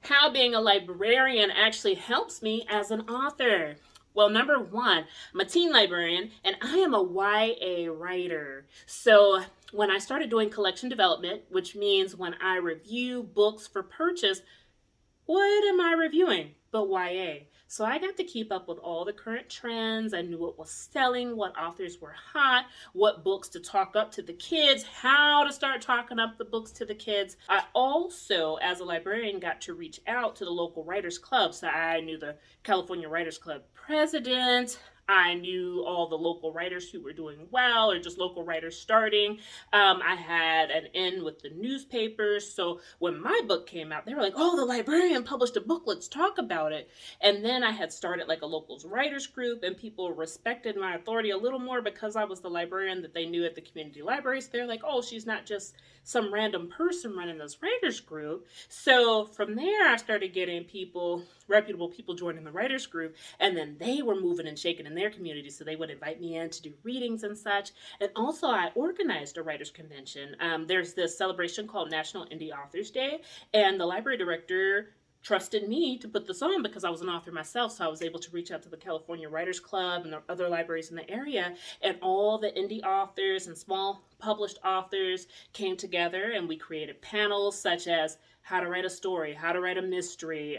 how being a librarian actually helps me as an author. Well, number one, I'm a teen librarian and I am a YA writer. So when I started doing collection development, which means when I review books for purchase, what am I reviewing but YA? So I got to keep up with all the current trends. I knew what was selling, what authors were hot, what books to talk up to the kids, how to start talking up the books to the kids. I also, as a librarian, got to reach out to the local writers club. So I knew the California Writers Club president. I knew all the local writers who were doing well or just local writers starting. I had an in with the newspapers. So when my book came out, they were like, oh, the librarian published a book. Let's talk about it. And then I had started like a locals writers group, and people respected my authority a little more because I was the librarian that they knew at the community libraries. They're like, oh, she's not just some random person running this writers group. So from there, I started getting people, reputable people joining the writers group, and then they were moving and shaking in their community. So they would invite me in to do readings and such. And also I organized a writers convention. There's this celebration called National Indie Authors Day, and the library director trusted me to put this on because I was an author myself. So I was able to reach out to the California Writers Club and the other libraries in the area, and all the indie authors and small published authors came together, and we created panels such as how to write a story, how to write a mystery,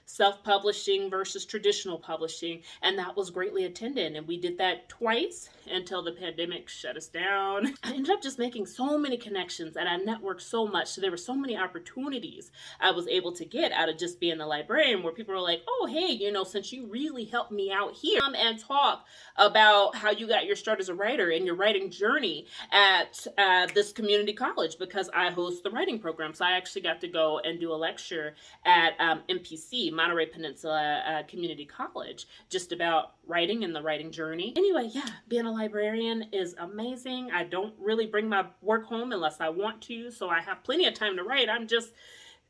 self-publishing versus traditional publishing, and that was greatly attended. And we did that twice until the pandemic shut us down. I ended up just making so many connections, and I networked so much, so there were so many opportunities I was able to get out of just being a librarian, where people were like, oh, hey, since you really helped me out here, come and talk about how you got your start as a writer and your writing journey at this community college, because I host the writing program. So I actually got to go and do a lecture at MPC, Monterey Peninsula Community College, just about writing and the writing journey. Anyway, yeah, being a librarian is amazing. I don't really bring my work home unless I want to, so I have plenty of time to write. I'm just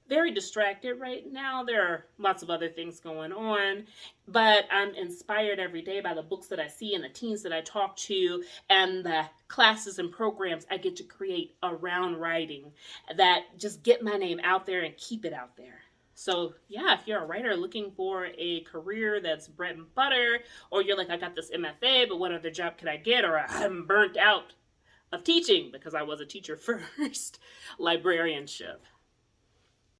very distracted right now. There are lots of other things going on, but I'm inspired every day by the books that I see and the teens that I talk to and the classes and programs I get to create around writing that just get my name out there and keep it out there. So yeah, if you're a writer looking for a career that's bread and butter, or you're like, I got this MFA, but what other job could I get? Or I'm burnt out of teaching because I was a teacher first, librarianship.